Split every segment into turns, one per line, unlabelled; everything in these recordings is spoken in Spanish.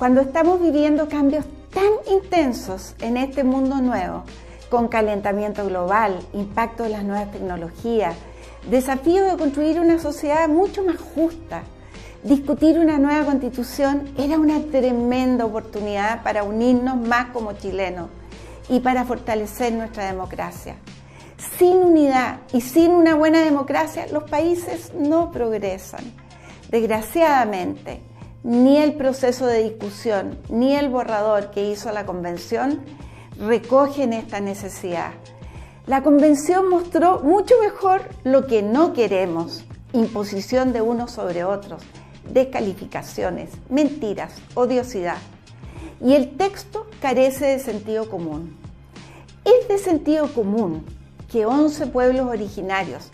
Cuando estamos viviendo cambios tan intensos en este mundo nuevo, con calentamiento global, impacto de las nuevas tecnologías, desafío de construir una sociedad mucho más justa, discutir una nueva constitución era una tremenda oportunidad para unirnos más como chilenos y para fortalecer nuestra democracia. Sin unidad y sin una buena democracia, los países no progresan. Desgraciadamente, ni el proceso de discusión ni el borrador que hizo la Convención recogen esta necesidad. La Convención mostró mucho mejor lo que no queremos: imposición de unos sobre otros, descalificaciones, mentiras, odiosidad. Y el texto carece de sentido común. Es de sentido común que 11 pueblos originarios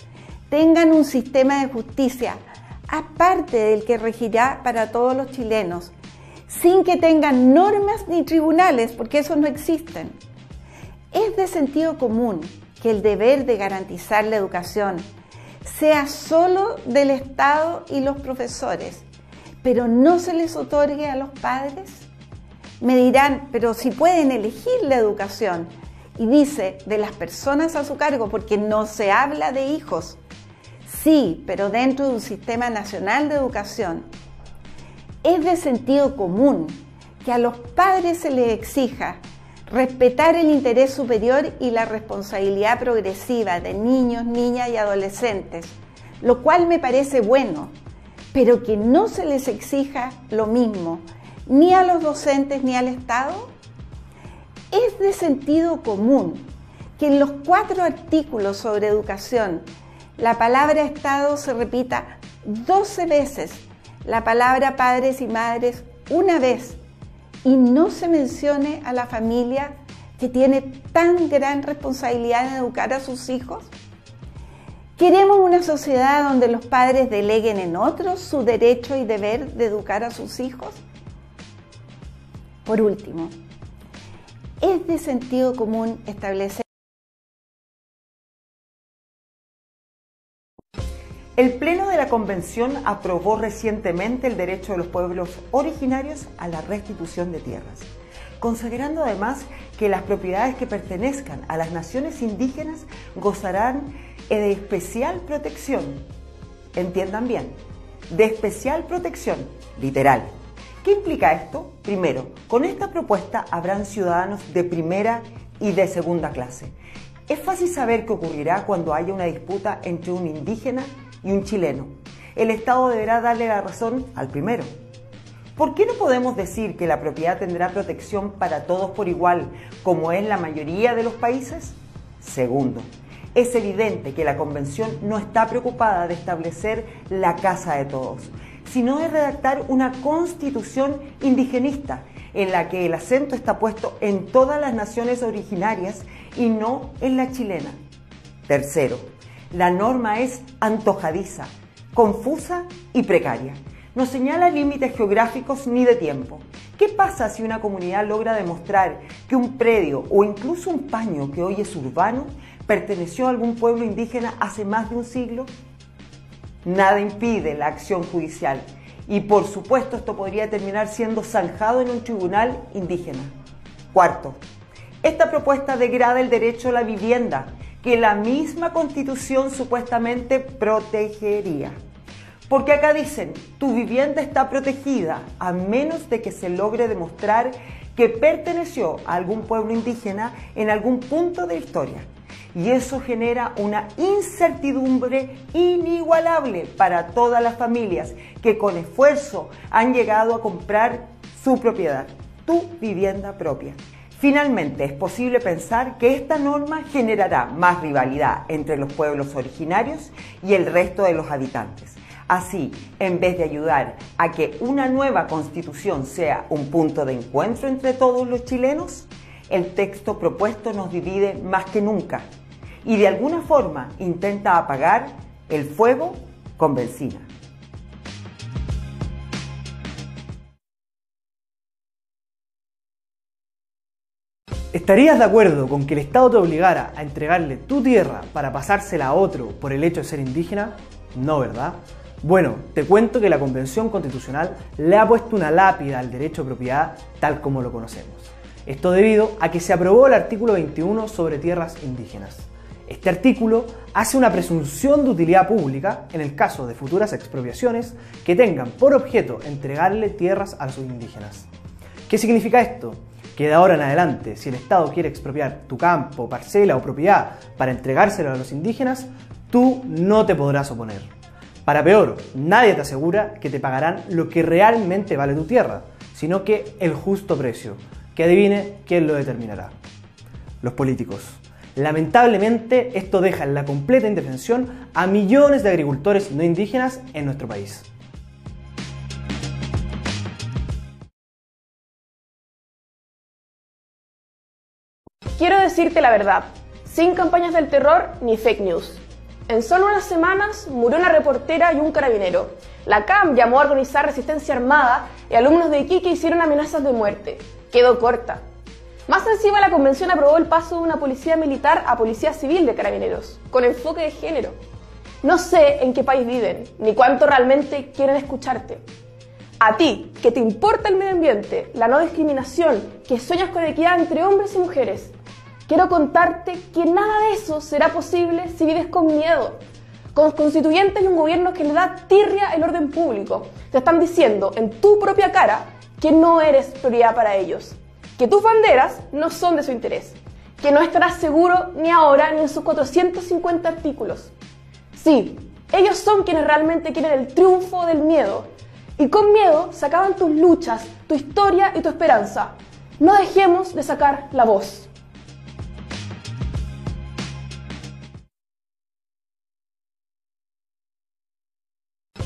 tengan un sistema de justicia aparte del que regirá para todos los chilenos, sin que tengan normas ni tribunales, porque esos no existen. Es de sentido común que el deber de garantizar la educación sea solo del Estado y los profesores, pero no se les otorgue a los padres. Me dirán, pero si pueden elegir la educación, y dice de las personas a su cargo, porque no se habla de hijos. Sí, pero dentro de un sistema nacional de educación. Es de sentido común que a los padres se les exija respetar el interés superior y la responsabilidad progresiva de niños, niñas y adolescentes, lo cual me parece bueno, pero que no se les exija lo mismo ni a los docentes ni al Estado. Es de sentido común que en los 4 artículos sobre educación la palabra Estado se repita 12 veces, la palabra padres y madres una vez, y no se mencione a la familia que tiene tan gran responsabilidad en educar a sus hijos. ¿Queremos una sociedad donde los padres deleguen en otros su derecho y deber de educar a sus hijos? Por último, es de sentido común establecer.
El Pleno de la Convención aprobó recientemente el derecho de los pueblos originarios a la restitución de tierras, consagrando además que las propiedades que pertenezcan a las naciones indígenas gozarán de especial protección. Entiendan bien, de especial protección, literal. ¿Qué implica esto? Primero, con esta propuesta habrán ciudadanos de primera y de segunda clase. Es fácil saber qué ocurrirá cuando haya una disputa entre un indígena y un chileno. El Estado deberá darle la razón al primero. ¿Por qué no podemos decir que la propiedad tendrá protección para todos por igual, como es la mayoría de los países? Segundo, es evidente que la Convención no está preocupada de establecer la casa de todos, sino de redactar una constitución indigenista en la que el acento está puesto en todas las naciones originarias y no en la chilena. Tercero, la norma es antojadiza, confusa y precaria. No señala límites geográficos ni de tiempo. ¿Qué pasa si una comunidad logra demostrar que un predio o incluso un paño que hoy es urbano perteneció a algún pueblo indígena hace más de un siglo? Nada impide la acción judicial y por supuesto esto podría terminar siendo zanjado en un tribunal indígena. Cuarto, esta propuesta degrada el derecho a la vivienda que la misma Constitución supuestamente protegería. Porque acá dicen, tu vivienda está protegida a menos de que se logre demostrar que perteneció a algún pueblo indígena en algún punto de la historia. Y eso genera una incertidumbre inigualable para todas las familias que con esfuerzo han llegado a comprar su propiedad, tu vivienda propia. Finalmente, es posible pensar que esta norma generará más rivalidad entre los pueblos originarios y el resto de los habitantes. Así, en vez de ayudar a que una nueva constitución sea un punto de encuentro entre todos los chilenos, el texto propuesto nos divide más que nunca y de alguna forma intenta apagar el fuego con benzina.
¿Estarías de acuerdo con que el Estado te obligara a entregarle tu tierra para pasársela a otro por el hecho de ser indígena? No, ¿verdad? Bueno, te cuento que la Convención Constitucional le ha puesto una lápida al derecho de propiedad tal como lo conocemos. Esto debido a que se aprobó el artículo 21 sobre tierras indígenas. Este artículo hace una presunción de utilidad pública en el caso de futuras expropiaciones que tengan por objeto entregarle tierras a los indígenas. ¿Qué significa esto? Que de ahora en adelante, si el Estado quiere expropiar tu campo, parcela o propiedad para entregárselo a los indígenas, tú no te podrás oponer. Para peor, nadie te asegura que te pagarán lo que realmente vale tu tierra, sino que el justo precio, que adivine quién lo determinará. Los políticos. Lamentablemente, esto deja en la completa indefensión a millones de agricultores no indígenas en nuestro país.
Quiero decirte la verdad, sin campañas del terror ni fake news. En solo unas semanas murió una reportera y un carabinero. La CAM llamó a organizar resistencia armada y alumnos de Iquique hicieron amenazas de muerte. Quedó corta. Más encima, la convención aprobó el paso de una policía militar a policía civil de carabineros, con enfoque de género. No sé en qué país viven, ni cuánto realmente quieren escucharte. A ti, que te importa el medio ambiente, la no discriminación, que sueñas con equidad entre hombres y mujeres, quiero contarte que nada de eso será posible si vives con miedo. Con constituyentes y un gobierno que le da tirria el orden público, te están diciendo en tu propia cara que no eres prioridad para ellos, que tus banderas no son de su interés, que no estarás seguro ni ahora ni en sus 450 artículos. Sí, ellos son quienes realmente quieren el triunfo del miedo, y con miedo se acaban tus luchas, tu historia y tu esperanza. No dejemos de sacar la voz.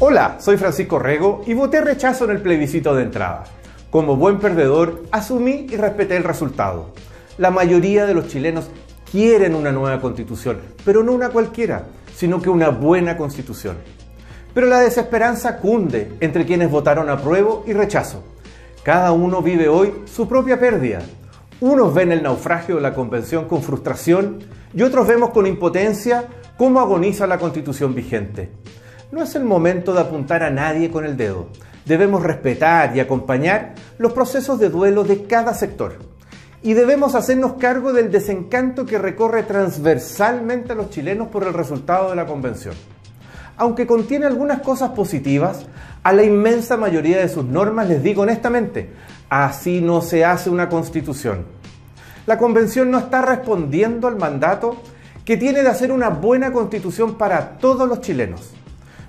Hola, soy Francisco Rego y voté rechazo en el plebiscito de entrada. Como buen perdedor, asumí y respeté el resultado. La mayoría de los chilenos quieren una nueva constitución, pero no una cualquiera, sino que una buena constitución. Pero la desesperanza cunde entre quienes votaron apruebo y rechazo. Cada uno vive hoy su propia pérdida. Unos ven el naufragio de la convención con frustración y otros vemos con impotencia cómo agoniza la constitución vigente. No es el momento de apuntar a nadie con el dedo. Debemos respetar y acompañar los procesos de duelo de cada sector. Y debemos hacernos cargo del desencanto que recorre transversalmente a los chilenos por el resultado de la convención. Aunque contiene algunas cosas positivas, a la inmensa mayoría de sus normas les digo honestamente, así no se hace una constitución. La convención no está respondiendo al mandato que tiene de hacer una buena constitución para todos los chilenos.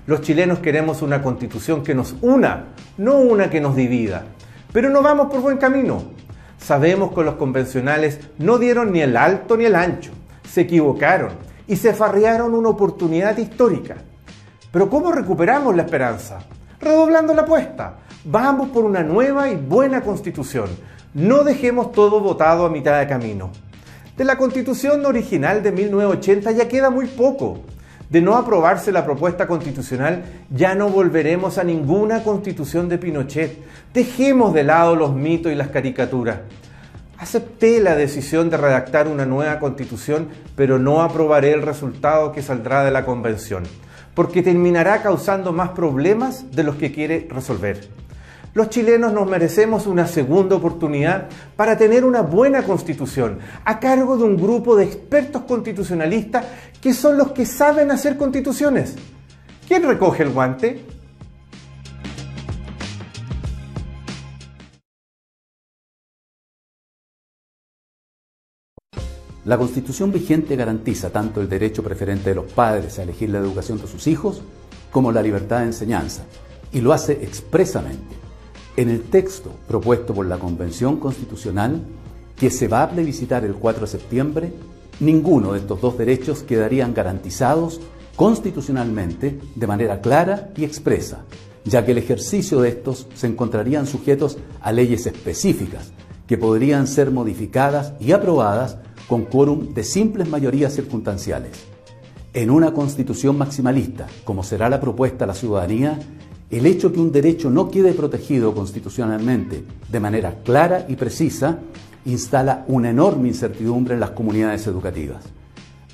Los chilenos queremos una constitución que nos una, no una que nos divida. Pero no vamos por buen camino. Sabemos que los convencionales no dieron ni el alto ni el ancho. Se equivocaron y se farrearon una oportunidad histórica. Pero ¿cómo recuperamos la esperanza? Redoblando la apuesta. Vamos por una nueva y buena constitución. No dejemos todo votado a mitad de camino. De la constitución original de 1980 ya queda muy poco. De no aprobarse la propuesta constitucional, ya no volveremos a ninguna constitución de Pinochet. Dejemos de lado los mitos y las caricaturas. Acepté la decisión de redactar una nueva constitución, pero no aprobaré el resultado que saldrá de la convención, porque terminará causando más problemas de los que quiere resolver. Los chilenos nos merecemos una segunda oportunidad para tener una buena constitución a cargo de un grupo de expertos constitucionalistas que son los que saben hacer constituciones. ¿Quién recoge el guante?
La Constitución vigente garantiza tanto el derecho preferente de los padres a elegir la educación de sus hijos como la libertad de enseñanza, y lo hace expresamente. En el texto propuesto por la Convención Constitucional, que se va a plebiscitar el 4 de septiembre, ninguno de estos dos derechos quedarían garantizados constitucionalmente de manera clara y expresa, ya que el ejercicio de estos se encontrarían sujetos a leyes específicas que podrían ser modificadas y aprobadas con quórum de simples mayorías circunstanciales. En una constitución maximalista, como será la propuesta a la ciudadanía, el hecho que un derecho no quede protegido constitucionalmente de manera clara y precisa instala una enorme incertidumbre en las comunidades educativas.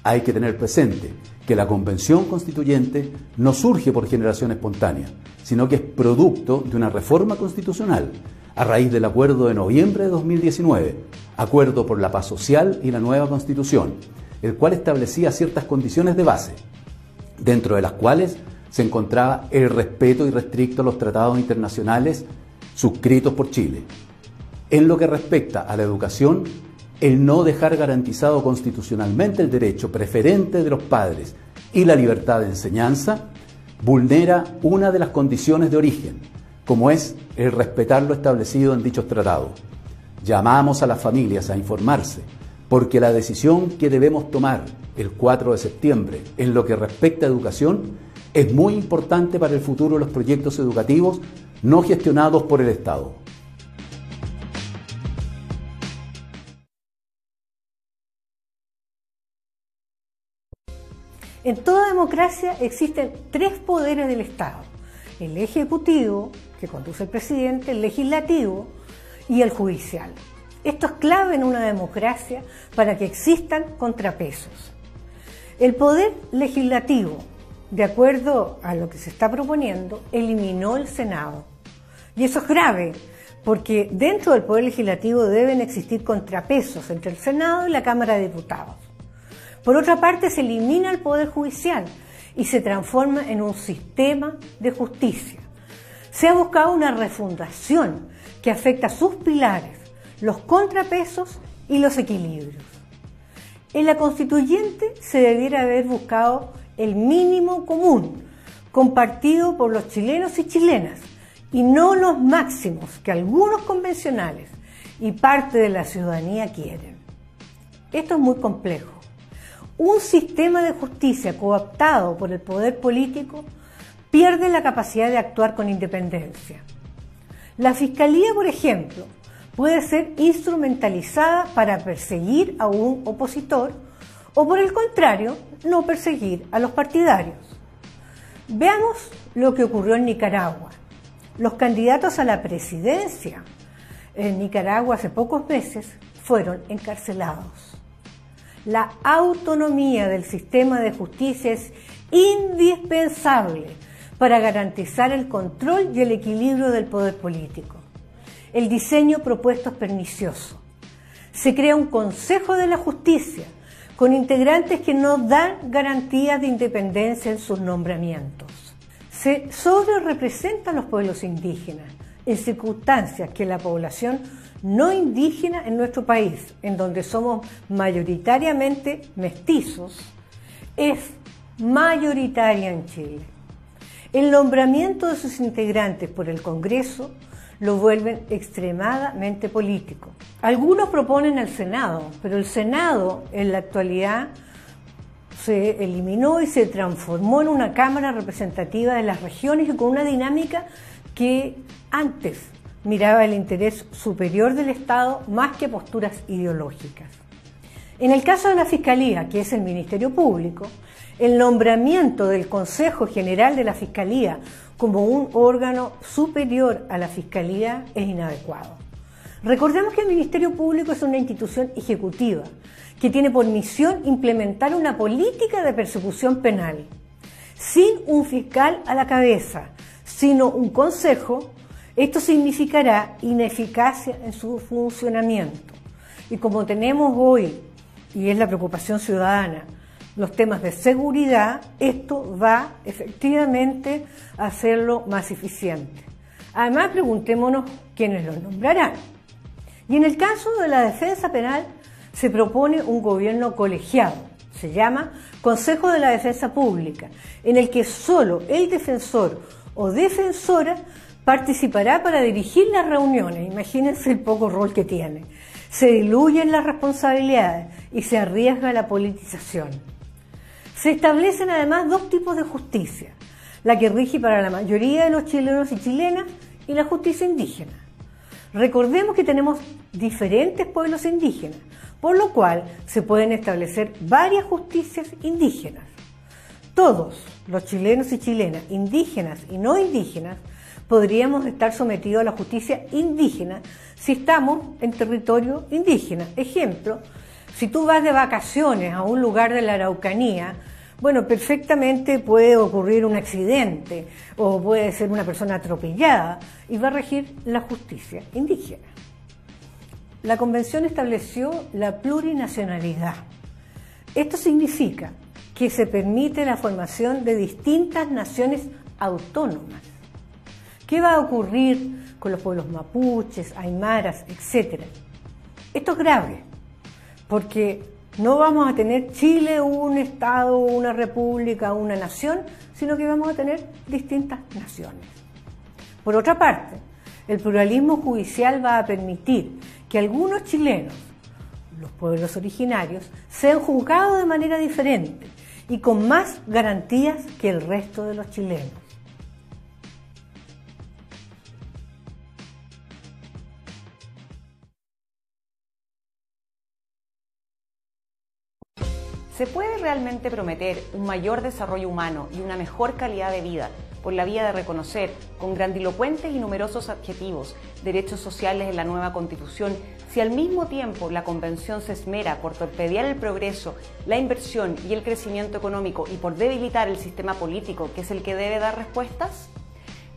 Hay que tener presente que la Convención Constituyente no surge por generación espontánea, sino que es producto de una reforma constitucional a raíz del acuerdo de noviembre de 2019, acuerdo por la paz social y la nueva Constitución, el cual establecía ciertas condiciones de base, dentro de las cuales se encontraba el respeto irrestricto a los tratados internacionales suscritos por Chile. En lo que respecta a la educación, el no dejar garantizado constitucionalmente el derecho preferente de los padres y la libertad de enseñanza vulnera una de las condiciones de origen, como es el respetar lo establecido en dichos tratados. Llamamos a las familias a informarse, porque la decisión que debemos tomar el 4 de septiembre en lo que respecta a educación es muy importante para el futuro de los proyectos educativos no gestionados por el Estado.
En toda democracia existen 3 poderes del Estado: el ejecutivo, que conduce el presidente, el legislativo y el judicial. Esto es clave en una democracia para que existan contrapesos. El poder legislativo, de acuerdo a lo que se está proponiendo, eliminó el Senado. Y eso es grave, porque dentro del poder legislativo deben existir contrapesos entre el Senado y la Cámara de Diputados. Por otra parte, se elimina el Poder Judicial y se transforma en un sistema de justicia. Se ha buscado una refundación que afecta a sus pilares, los contrapesos y los equilibrios. En la Constituyente se debiera haber buscado el mínimo común, compartido por los chilenos y chilenas, y no los máximos que algunos convencionales y parte de la ciudadanía quieren. Esto es muy complejo. Un sistema de justicia cooptado por el poder político pierde la capacidad de actuar con independencia. La Fiscalía, por ejemplo, puede ser instrumentalizada para perseguir a un opositor o, por el contrario, no perseguir a los partidarios. Veamos lo que ocurrió en Nicaragua. Los candidatos a la presidencia en Nicaragua hace pocos meses fueron encarcelados. La autonomía del sistema de justicia es indispensable para garantizar el control y el equilibrio del poder político. El diseño propuesto es pernicioso. Se crea un Consejo de la Justicia con integrantes que no dan garantías de independencia en sus nombramientos. Se sobrerepresentan los pueblos indígenas en circunstancias que la población no indígena en nuestro país, en donde somos mayoritariamente mestizos, es mayoritaria en Chile. El nombramiento de sus integrantes por el Congreso lo vuelven extremadamente político. Algunos proponen el Senado, pero el Senado en la actualidad se eliminó y se transformó en una Cámara representativa de las regiones y con una dinámica que antes miraba el interés superior del Estado más que posturas ideológicas. En el caso de la Fiscalía, que es el Ministerio Público, el nombramiento del Consejo General de la Fiscalía como un órgano superior a la Fiscalía es inadecuado. Recordemos que el Ministerio Público es una institución ejecutiva que tiene por misión implementar una política de persecución penal, sin un fiscal a la cabeza, sino un consejo. Esto significará ineficacia en su funcionamiento. Y como tenemos hoy, y es la preocupación ciudadana, los temas de seguridad, esto va efectivamente a hacerlo más eficiente. Además, preguntémonos quiénes lo nombrarán. Y en el caso de la defensa penal, se propone un gobierno colegiado, se llama Consejo de la Defensa Pública, en el que solo el defensor o defensora participará para dirigir las reuniones. Imagínense el poco rol que tiene. Se diluyen las responsabilidades y se arriesga la politización. Se establecen además 2 tipos de justicia: la que rige para la mayoría de los chilenos y chilenas y la justicia indígena. Recordemos que tenemos diferentes pueblos indígenas, por lo cual se pueden establecer varias justicias indígenas. Todos los chilenos y chilenas, indígenas y no indígenas, podríamos estar sometidos a la justicia indígena si estamos en territorio indígena. Ejemplo, si tú vas de vacaciones a un lugar de la Araucanía, Bueno, perfectamente puede ocurrir un accidente o puede ser una persona atropellada y va a regir la justicia indígena. La Convención estableció la plurinacionalidad. Esto significa que se permite la formación de distintas naciones autónomas. ¿Qué va a ocurrir con los pueblos mapuches, aymaras, etcétera? Esto es grave, porque no vamos a tener Chile un Estado, una república, una nación, sino que vamos a tener distintas naciones. Por otra parte, el pluralismo judicial va a permitir que algunos chilenos, los pueblos originarios, sean juzgados de manera diferente y con más garantías que el resto de los chilenos.
¿Se puede realmente prometer un mayor desarrollo humano y una mejor calidad de vida por la vía de reconocer, con grandilocuentes y numerosos adjetivos, derechos sociales en la nueva Constitución, si al mismo tiempo la Convención se esmera por torpedear el progreso, la inversión y el crecimiento económico y por debilitar el sistema político, que es el que debe dar respuestas?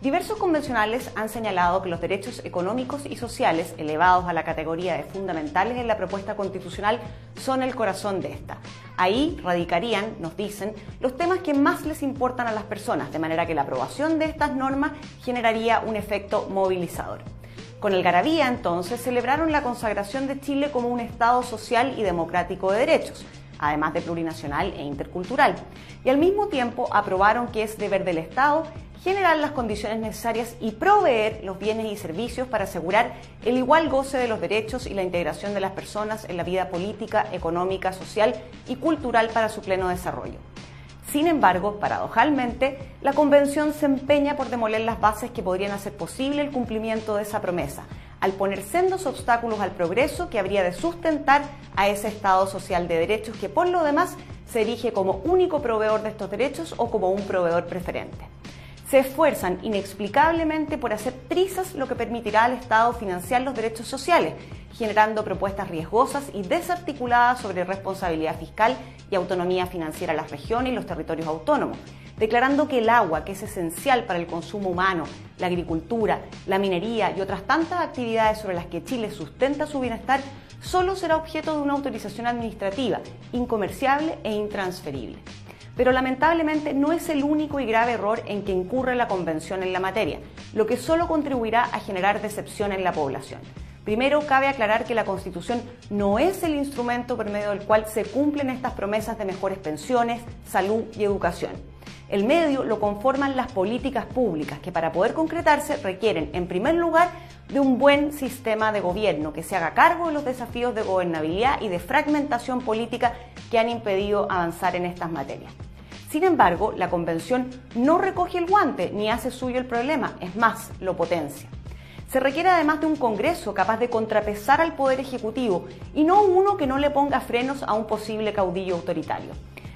Diversos convencionales han señalado que los derechos económicos y sociales, elevados a la categoría de fundamentales en la propuesta constitucional, son el corazón de esta. Ahí radicarían, nos dicen, los temas que más les importan a las personas, de manera que la aprobación de estas normas generaría un efecto movilizador. Con algarabía, entonces, celebraron la consagración de Chile como un Estado social y democrático de derechos, además de plurinacional e intercultural, y al mismo tiempo aprobaron que es deber del Estado generar las condiciones necesarias y proveer los bienes y servicios para asegurar el igual goce de los derechos y la integración de las personas en la vida política, económica, social y cultural para su pleno desarrollo. Sin embargo, paradojalmente, la Convención se empeña por demoler las bases que podrían hacer posible el cumplimiento de esa promesa, al poner sendos obstáculos al progreso que habría de sustentar a ese Estado social de derechos que por lo demás se erige como único proveedor de estos derechos o como un proveedor preferente. Se esfuerzan inexplicablemente por hacer trizas lo que permitirá al Estado financiar los derechos sociales, generando propuestas riesgosas y desarticuladas sobre responsabilidad fiscal y autonomía financiera a las regiones y los territorios autónomos, declarando que el agua, que es esencial para el consumo humano, la agricultura, la minería y otras tantas actividades sobre las que Chile sustenta su bienestar, solo será objeto de una autorización administrativa, incomerciable e intransferible. Pero lamentablemente no es el único y grave error en que incurre la Convención en la materia, lo que solo contribuirá a generar decepción en la población. Primero, cabe aclarar que la Constitución no es el instrumento por medio del cual se cumplen estas promesas de mejores pensiones, salud y educación. El medio lo conforman las políticas públicas, que para poder concretarse requieren, en primer lugar, de un buen sistema de gobierno que se haga cargo de los desafíos de gobernabilidad y de fragmentación política que han impedido avanzar en estas materias. Sin embargo, la Convención no recoge el guante ni hace suyo el problema, es más, lo potencia. Se requiere además de un Congreso capaz de contrapesar al Poder Ejecutivo y no uno que no le ponga frenos a un posible caudillo autoritario.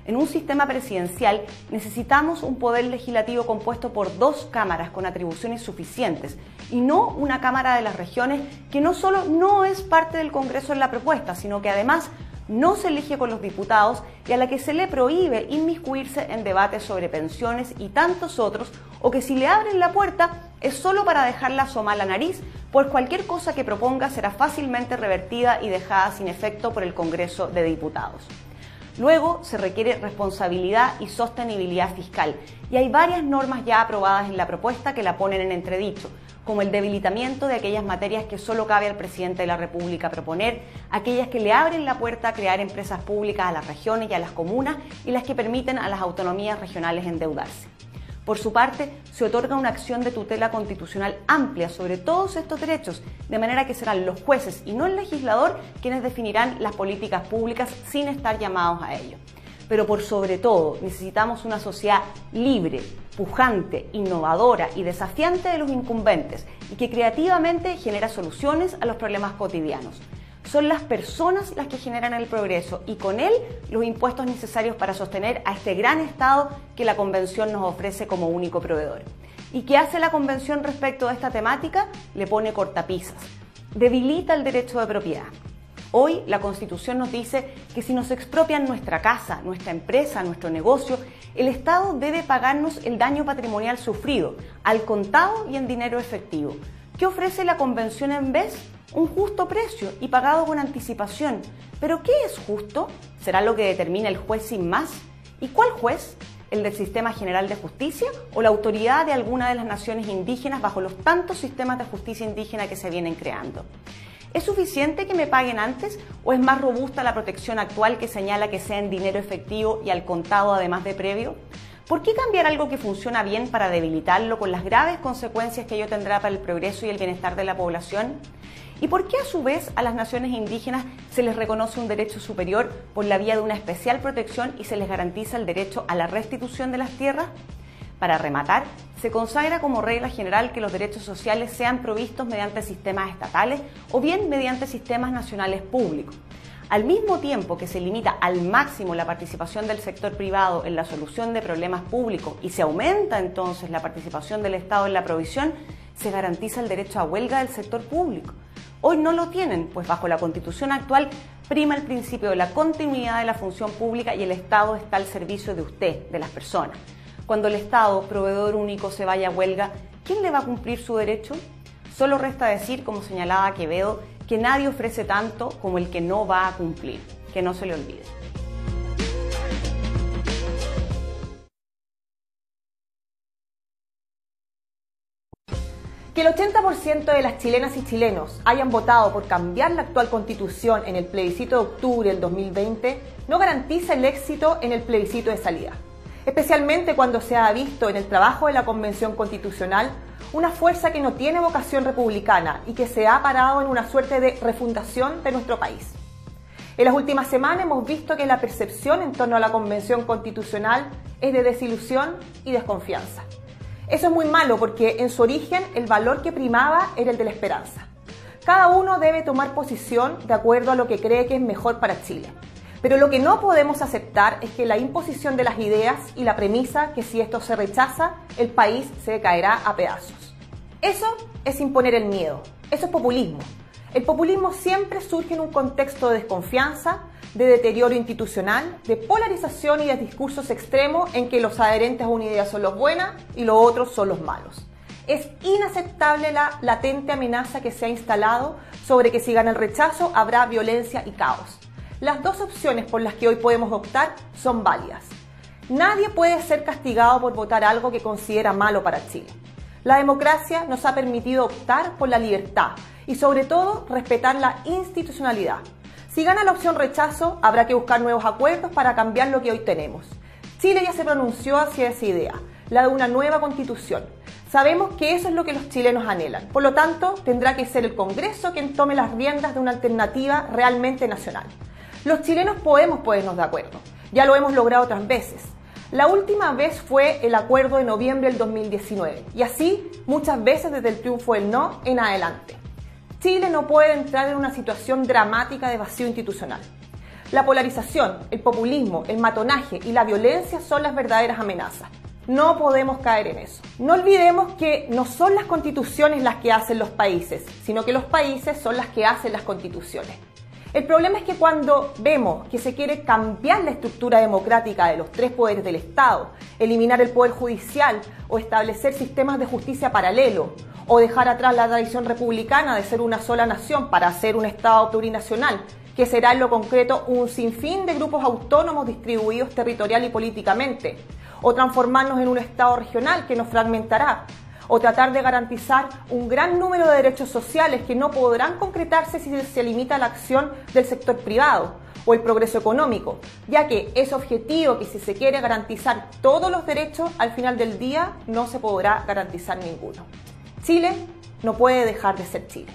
En un sistema presidencial necesitamos un poder legislativo compuesto por 2 cámaras con atribuciones suficientes y no una Cámara de las Regiones que no solo no es parte del Congreso en la propuesta, sino que además no se elige con los diputados y a la que se le prohíbe inmiscuirse en debates sobre pensiones y tantos otros, o que si le abren la puerta es solo para dejarla asomar la nariz, pues cualquier cosa que proponga será fácilmente revertida y dejada sin efecto por el Congreso de Diputados. Luego se requiere responsabilidad y sostenibilidad fiscal, y hay varias normas ya aprobadas en la propuesta que la ponen en entredicho, como el debilitamiento de aquellas materias que solo cabe al presidente de la República proponer, aquellas que le abren la puerta a crear empresas públicas a las regiones y a las comunas y las que permiten a las autonomías regionales endeudarse. Por su parte, se otorga una acción de tutela constitucional amplia sobre todos estos derechos, de manera que serán los jueces y no el legislador quienes definirán las políticas públicas sin estar llamados a ello. Pero por sobre todo, necesitamos una sociedad libre, pujante, innovadora y desafiante de los incumbentes y que creativamente genera soluciones a los problemas cotidianos. Son las personas las que generan el progreso y con él los impuestos necesarios para sostener a este gran Estado que la Convención nos ofrece como único proveedor. ¿Y qué hace la Convención respecto de esta temática? Le pone cortapisas. Debilita el derecho de propiedad. Hoy la Constitución nos dice que si nos expropian nuestra casa, nuestra empresa, nuestro negocio, el Estado debe pagarnos el daño patrimonial sufrido, al contado y en dinero efectivo. ¿Qué ofrece la Convención en vez? Un justo precio y pagado con anticipación. ¿Pero qué es justo? ¿Será lo que determina el juez sin más? ¿Y cuál juez? ¿El del Sistema General de Justicia o la autoridad de alguna de las naciones indígenas bajo los tantos sistemas de justicia indígena que se vienen creando? ¿Es suficiente que me paguen antes o es más robusta la protección actual que señala que sea en dinero efectivo y al contado además de previo? ¿Por qué cambiar algo que funciona bien para debilitarlo con las graves consecuencias que ello tendrá para el progreso y el bienestar de la población? ¿Y por qué a su vez a las naciones indígenas se les reconoce un derecho superior por la vía de una especial protección y se les garantiza el derecho a la restitución de las tierras? Para rematar, se consagra como regla general que los derechos sociales sean provistos mediante sistemas estatales o bien mediante sistemas nacionales públicos. Al mismo tiempo que se limita al máximo la participación del sector privado en la solución de problemas públicos y se aumenta entonces la participación del Estado en la provisión, se garantiza el derecho a huelga del sector público. Hoy no lo tienen, pues bajo la Constitución actual prima el principio de la continuidad de la función pública y el Estado está al servicio de usted, de las personas. Cuando el Estado, proveedor único, se vaya a huelga, ¿quién le va a cumplir su derecho? Solo resta decir, como señalaba Quevedo, que nadie ofrece tanto como el que no va a cumplir. Que no se le olvide.
Que el 80% de las chilenas y chilenos hayan votado por cambiar la actual Constitución en el plebiscito de octubre del 2020 no garantiza el éxito en el plebiscito de salida. Especialmente cuando se ha visto en el trabajo de la Convención Constitucional una fuerza que no tiene vocación republicana y que se ha parado en una suerte de refundación de nuestro país. En las últimas semanas hemos visto que la percepción en torno a la Convención Constitucional es de desilusión y desconfianza. Eso es muy malo porque en su origen el valor que primaba era el de la esperanza. Cada uno debe tomar posición de acuerdo a lo que cree que es mejor para Chile. Pero lo que no podemos aceptar es que la imposición de las ideas y la premisa que si esto se rechaza, el país se caerá a pedazos. Eso es imponer el miedo, eso es populismo. El populismo siempre surge en un contexto de desconfianza, de deterioro institucional, de polarización y de discursos extremos en que los adherentes a una idea son los buenos y los otros son los malos. Es inaceptable la latente amenaza que se ha instalado sobre que si gana el rechazo habrá violencia y caos. Las dos opciones por las que hoy podemos optar son válidas. Nadie puede ser castigado por votar algo que considera malo para Chile. La democracia nos ha permitido optar por la libertad y sobre todo respetar la institucionalidad. Si gana la opción rechazo, habrá que buscar nuevos acuerdos para cambiar lo que hoy tenemos. Chile ya se pronunció hacia esa idea, la de una nueva constitución. Sabemos que eso es lo que los chilenos anhelan. Por lo tanto, tendrá que ser el Congreso quien tome las riendas de una alternativa realmente nacional. Los chilenos podemos ponernos de acuerdo. Ya lo hemos logrado otras veces. La última vez fue el acuerdo de noviembre del 2019 y así muchas veces desde el triunfo del no en adelante. Chile no puede entrar en una situación dramática de vacío institucional. La polarización, el populismo, el matonaje y la violencia son las verdaderas amenazas. No podemos caer en eso. No olvidemos que no son las constituciones las que hacen los países, sino que los países son las que hacen las constituciones. El problema es que cuando vemos que se quiere cambiar la estructura democrática de los tres poderes del Estado, eliminar el poder judicial o establecer sistemas de justicia paralelo, o dejar atrás la tradición republicana de ser una sola nación para ser un Estado plurinacional, que será en lo concreto un sinfín de grupos autónomos distribuidos territorial y políticamente, o transformarnos en un Estado regional que nos fragmentará, o tratar de garantizar un gran número de derechos sociales que no podrán concretarse si se limita la acción del sector privado o el progreso económico, ya que es objetivo que si se quiere garantizar todos los derechos, al final del día no se podrá garantizar ninguno. Chile no puede dejar de ser Chile.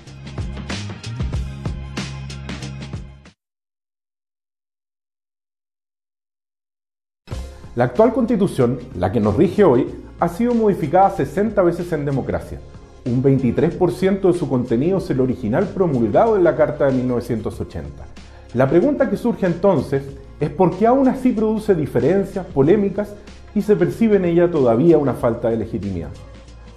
La actual Constitución, la que nos rige hoy, ha sido modificada 60 veces en democracia. Un 23% de su contenido es el original promulgado en la Carta de 1980. La pregunta que surge entonces es por qué aún así produce diferencias, polémicas y se percibe en ella todavía una falta de legitimidad.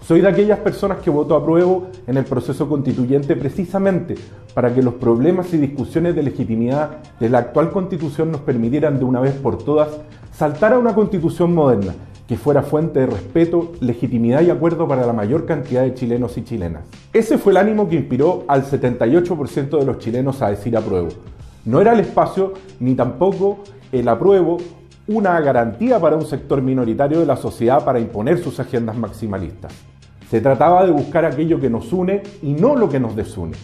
Soy de aquellas personas que votó apruebo en el proceso constituyente precisamente para que los problemas y discusiones de legitimidad de la actual constitución nos permitieran de una vez por todas saltar a una constitución moderna que fuera fuente de respeto, legitimidad y acuerdo para la mayor cantidad de chilenos y chilenas. Ese fue el ánimo que inspiró al 78% de los chilenos a decir apruebo. No era el espacio ni tampoco el apruebo una garantía para un sector minoritario de la sociedad para imponer sus agendas maximalistas. Se trataba de buscar aquello que nos une y no lo que nos desune.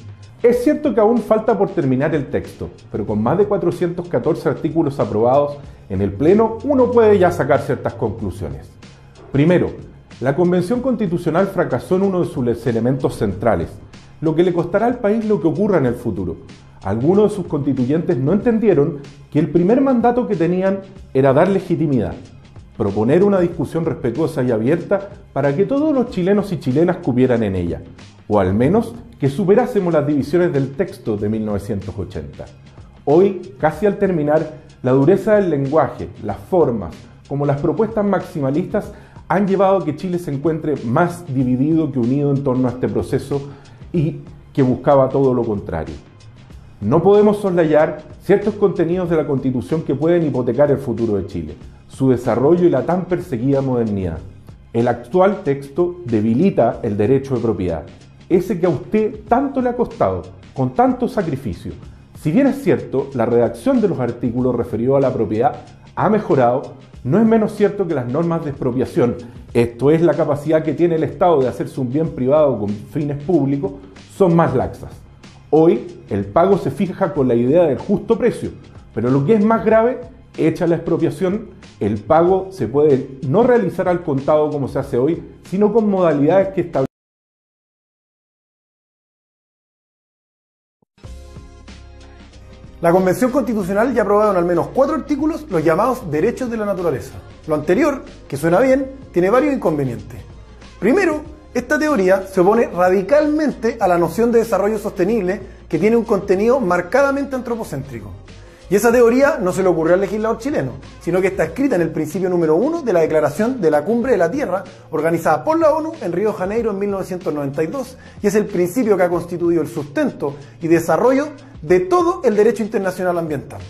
Es cierto que aún falta por terminar el texto, pero con más de 414 artículos aprobados en el Pleno, uno puede ya sacar ciertas conclusiones. Primero, la Convención Constitucional fracasó en uno de sus elementos centrales, lo que le costará al país lo que ocurra en el futuro. Algunos de sus constituyentes no entendieron que el primer mandato que tenían era dar legitimidad, proponer una discusión respetuosa y abierta para que todos los chilenos y chilenas cupieran en ella, o al menos que superásemos las divisiones del texto de 1980. Hoy, casi al terminar, la dureza del lenguaje, las formas, como las propuestas maximalistas han llevado a que Chile se encuentre más dividido que unido en torno a este proceso y que buscaba todo lo contrario. No podemos soslayar ciertos contenidos de la Constitución que pueden hipotecar el futuro de Chile, su desarrollo y la tan perseguida modernidad. El actual texto debilita el derecho de propiedad, ese que a usted tanto le ha costado, con tanto sacrificio. Si bien es cierto, la redacción de los artículos referidos a la propiedad ha mejorado, no es menos cierto que las normas de expropiación, esto es la capacidad que tiene el Estado de hacerse un bien privado con fines públicos, son más laxas. Hoy el pago se fija con la idea del justo precio, pero lo que es más grave, hecha la expropiación, el pago se puede no realizar al contado como se hace hoy, sino con modalidades que establecen.
La Convención Constitucional ya ha aprobado en al menos 4 artículos los llamados derechos de la naturaleza. Lo anterior, que suena bien, tiene varios inconvenientes. Primero, esta teoría se opone radicalmente a la noción de desarrollo sostenible que tiene un contenido marcadamente antropocéntrico. Y esa teoría no se le ocurrió al legislador chileno, sino que está escrita en el principio número 1 de la Declaración de la Cumbre de la Tierra, organizada por la ONU en Río de Janeiro en 1992, y es el principio que ha constituido el sustento y desarrollo de todo el derecho internacional ambiental.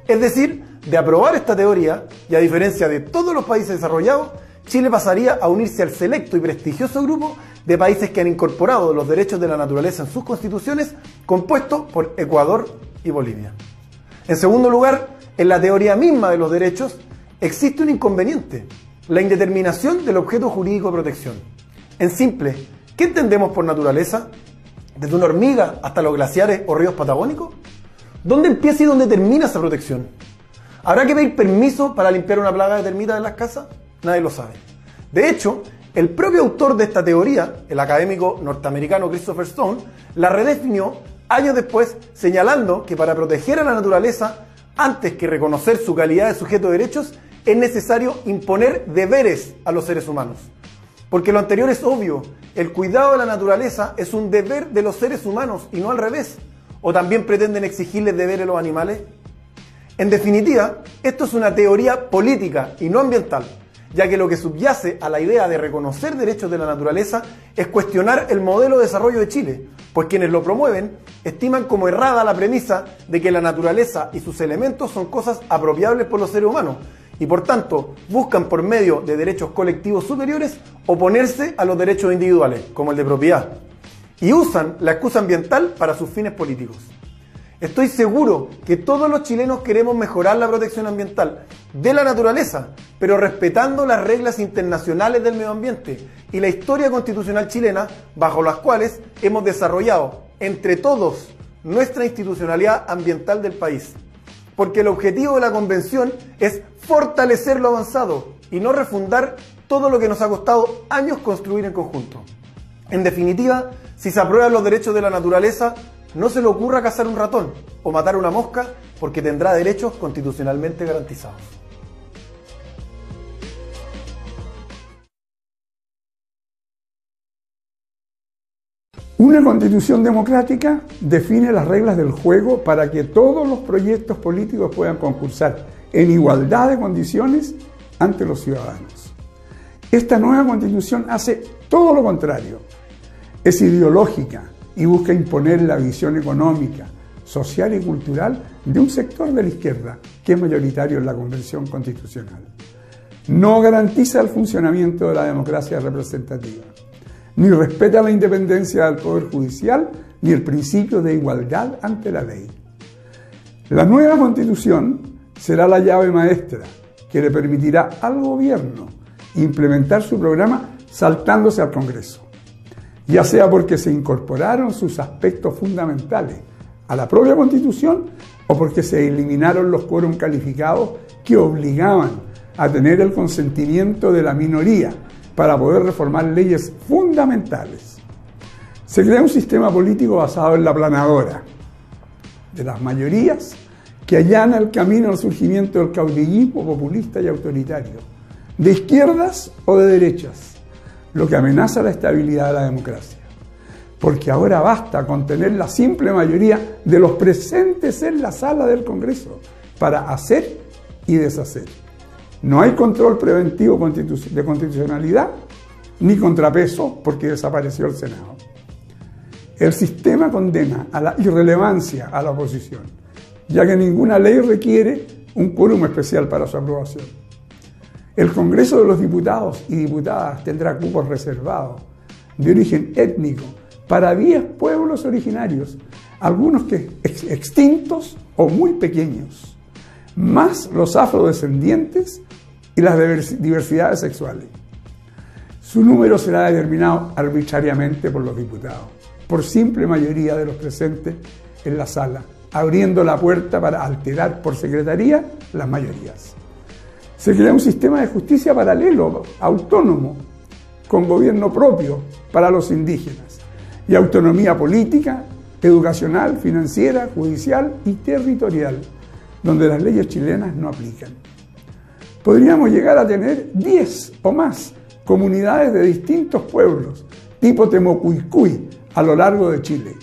Es decir, de aprobar esta teoría, y a diferencia de todos los países desarrollados, Chile pasaría a unirse al selecto y prestigioso grupo de países que han incorporado los derechos de la naturaleza en sus constituciones, compuesto por Ecuador y Bolivia. En segundo lugar, en la teoría misma de los derechos existe un inconveniente, la indeterminación del objeto jurídico de protección. En simple, ¿qué entendemos por naturaleza? ¿Desde una hormiga hasta los glaciares o ríos patagónicos? ¿Dónde empieza y dónde termina esa protección? ¿Habrá que pedir permiso para limpiar una plaga de termitas en las casas? Nadie lo sabe. De hecho, el propio autor de esta teoría, el académico norteamericano Christopher Stone, la redefinió años después, señalando que para proteger a la naturaleza, antes que reconocer su calidad de sujeto de derechos, es necesario imponer deberes a los seres humanos. Porque lo anterior es obvio, el cuidado de la naturaleza es un deber de los seres humanos y no al revés. ¿O también pretenden exigirles deberes a los animales? En definitiva, esto es una teoría política y no ambiental, ya que lo que subyace a la idea de reconocer derechos de la naturaleza es cuestionar el modelo de desarrollo de Chile, pues quienes lo promueven estiman como errada la premisa de que la naturaleza y sus elementos son cosas apropiables por los seres humanos y por tanto buscan por medio de derechos colectivos superiores oponerse a los derechos individuales, como el de propiedad, y usan la excusa ambiental para sus fines políticos. Estoy seguro que todos los chilenos queremos mejorar la protección ambiental de la naturaleza, pero respetando las reglas internacionales del medio ambiente y la historia constitucional chilena, bajo las cuales hemos desarrollado entre todos nuestra institucionalidad ambiental del país. Porque el objetivo de la Convención es fortalecer lo avanzado y no refundar todo lo que nos ha costado años construir en conjunto. En definitiva, si se aprueban los derechos de la naturaleza, no se le ocurra cazar un ratón o matar una mosca, porque tendrá derechos constitucionalmente garantizados.
Una constitución democrática define las reglas del juego para que todos los proyectos políticos puedan concursar en igualdad de condiciones ante los ciudadanos. Esta nueva Constitución hace todo lo contrario. Es ideológica y busca imponer la visión económica, social y cultural de un sector de la izquierda que es mayoritario en la Convención Constitucional. No garantiza el funcionamiento de la democracia representativa, ni respeta la independencia del Poder Judicial, ni el principio de igualdad ante la ley. La nueva Constitución será la llave maestra que le permitirá al gobierno implementar su programa saltándose al Congreso, ya sea porque se incorporaron sus aspectos fundamentales a la propia Constitución o porque se eliminaron los quórum calificados que obligaban a tener el consentimiento de la minoría para poder reformar leyes fundamentales. Se crea un sistema político basado en la aplanadora de las mayorías que allana el camino al surgimiento del caudillismo populista y autoritario, de izquierdas o de derechas, lo que amenaza la estabilidad de la democracia. Porque ahora basta con tener la simple mayoría de los presentes en la sala del Congreso para hacer y deshacer. No hay control preventivo de constitucionalidad ni contrapeso porque desapareció el Senado. El sistema condena a la irrelevancia a la oposición, ya que ninguna ley requiere un quórum especial para su aprobación. El Congreso de los Diputados y Diputadas tendrá cupos reservados de origen étnico para 10 pueblos originarios, algunos que extintos o muy pequeños, más los afrodescendientes y las diversidades sexuales. Su número será determinado arbitrariamente por los diputados, por simple mayoría de los presentes en la sala, abriendo la puerta para alterar por secretaría las mayorías. Se crea un sistema de justicia paralelo, autónomo, con gobierno propio para los indígenas y autonomía política, educacional, financiera, judicial y territorial, donde las leyes chilenas no aplican. Podríamos llegar a tener 10 o más comunidades de distintos pueblos, tipo Temocuicui, a lo largo de Chile,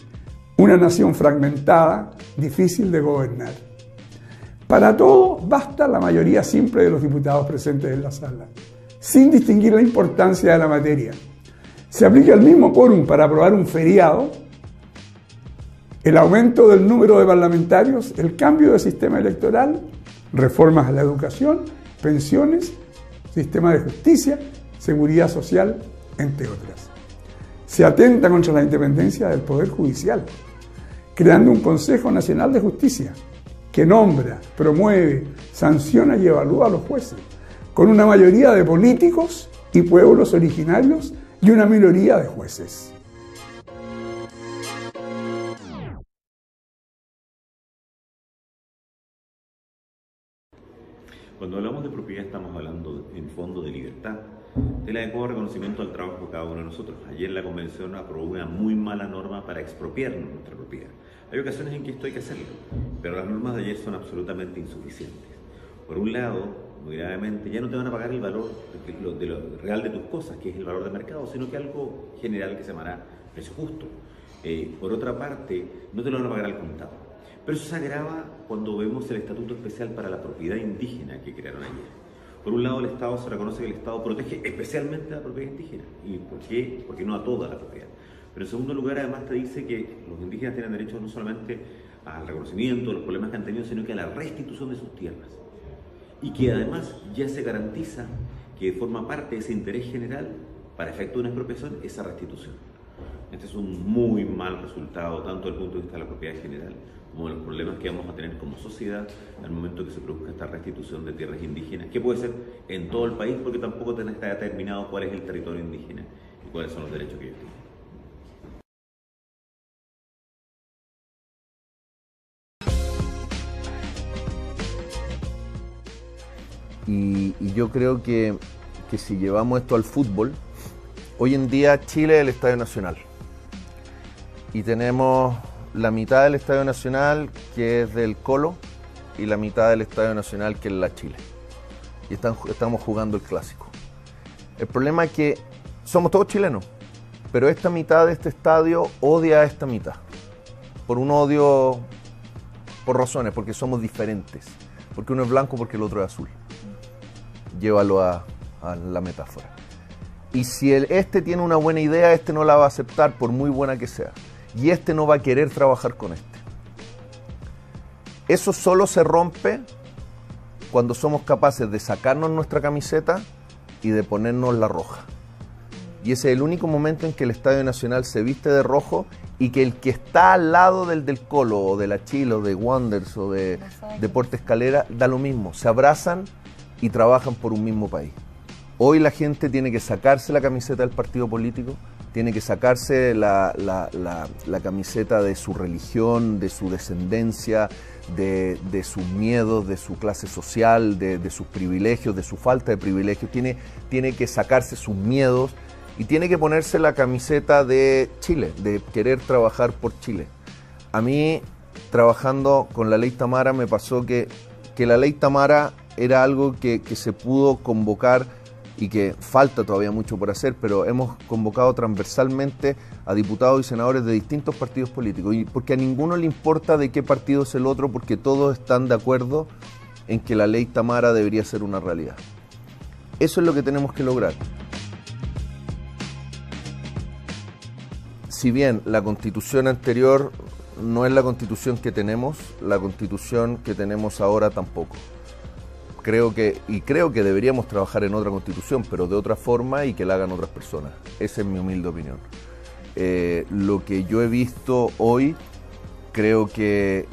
una nación fragmentada, difícil de gobernar. Para todo basta la mayoría simple de los diputados presentes en la sala, sin distinguir la importancia de la materia. Se aplica el mismo quórum para aprobar un feriado, el aumento del número de parlamentarios, el cambio de sistema electoral, reformas a la educación, pensiones, sistema de justicia, seguridad social, entre otras. Se atenta contra la independencia del Poder Judicial, creando un Consejo Nacional de Justicia que nombra, promueve, sanciona y evalúa a los jueces, con una mayoría de políticos y pueblos originarios y una minoría de jueces.
Cuando hablamos de propiedad estamos hablando en fondo de libertad, del adecuado reconocimiento al trabajo de cada uno de nosotros. Ayer la Convención aprobó una muy mala norma para expropiarnos nuestra propiedad. Hay ocasiones en que esto hay que hacerlo, pero las normas de ayer son absolutamente insuficientes. Por un lado, muy gravemente, ya no te van a pagar el valor de lo real de tus cosas, que es el valor de mercado, sino que algo general que se llamará precio justo. Por otra parte, no te lo van a pagar al contado. Pero eso se agrava cuando vemos el Estatuto Especial para la Propiedad Indígena que crearon ayer. Por un lado, el Estado se reconoce que el Estado protege especialmente la propiedad indígena. ¿Y por qué? Porque no a toda la propiedad. Pero en segundo lugar, además te dice que los indígenas tienen derecho no solamente al reconocimiento de los problemas que han tenido, sino que a la restitución de sus tierras. Y que además ya se garantiza que forma parte de ese interés general, para efecto de una expropiación, esa restitución. Este es un muy mal resultado, tanto desde el punto de vista de la propiedad general, como de los problemas que vamos a tener como sociedad al momento que se produzca esta restitución de tierras indígenas, que puede ser en todo el país, porque tampoco está determinado cuál es el territorio indígena y cuáles son los derechos que ellos tienen.
Y yo creo que si llevamos esto al fútbol, hoy en día Chile es el Estadio Nacional. Y tenemos la mitad del Estadio Nacional que es del Colo y la mitad del Estadio Nacional que es la Chile. Y estamos jugando el clásico. El problema es que somos todos chilenos, pero esta mitad de este estadio odia a esta mitad. Por un odio, por razones, porque somos diferentes. Porque uno es blanco, porque el otro es azul. Llévalo a la metáfora.
Y si este tiene una buena idea, este no la va a aceptar por muy buena que sea. Y este no va a querer trabajar con este. Eso solo se rompe cuando somos capaces de sacarnos nuestra camiseta y de ponernos la roja. Y ese es el único momento en que el Estadio Nacional se viste de rojo y que el que está al lado del Colo o de la Chile o de Wanderers o de Deportes Calera da lo mismo. Se abrazan y trabajan por un mismo país. Hoy la gente tiene que sacarse la camiseta del partido político, tiene que sacarse la camiseta de su religión, de su descendencia, de sus miedos, de su clase social, de sus privilegios, de su falta de privilegios. Tiene que sacarse sus miedos y tiene que ponerse la camiseta de Chile, de querer trabajar por Chile. A mí, trabajando con la Ley Tamara, me pasó que la Ley Tamara era algo que se pudo convocar y que falta todavía mucho por hacer, pero hemos convocado transversalmente a diputados y senadores de distintos partidos políticos, y porque a ninguno le importa de qué partido es el otro, porque todos están de acuerdo en que la Ley Tamara debería ser una realidad. Eso es lo que tenemos que lograr. Si bien la Constitución anterior no es la Constitución que tenemos, la Constitución que tenemos ahora tampoco. Creo que deberíamos trabajar en otra Constitución, pero de otra forma y que la hagan otras personas. Esa es mi humilde opinión. Lo que yo he visto hoy creo que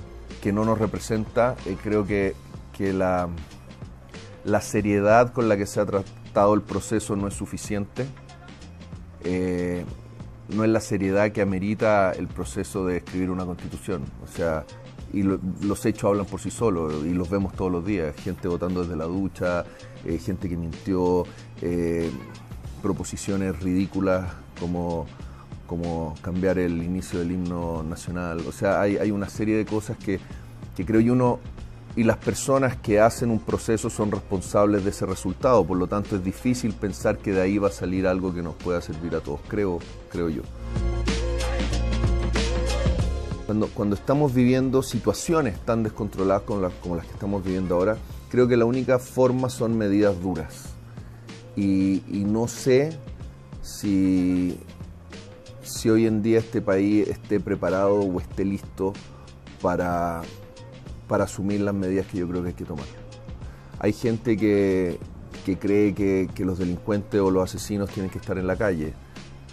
no nos representa. Creo que la seriedad con la que se ha tratado el proceso no es suficiente. No es la seriedad que amerita el proceso de escribir una Constitución. O sea, y los hechos hablan por sí solos y los vemos todos los días. Gente votando desde la ducha, gente que mintió, proposiciones ridículas como cambiar el inicio del himno nacional. O sea, hay una serie de cosas que creo yo y las personas que hacen un proceso son responsables de ese resultado. Por lo tanto, es difícil pensar que de ahí va a salir algo que nos pueda servir a todos, creo yo. Cuando estamos viviendo situaciones tan descontroladas como las que estamos viviendo ahora, creo que la única forma son medidas duras. Y no sé si hoy en día este país esté preparado o esté listo para asumir las medidas que yo creo que hay que tomar. Hay gente que cree que los delincuentes o los asesinos tienen que estar en la calle.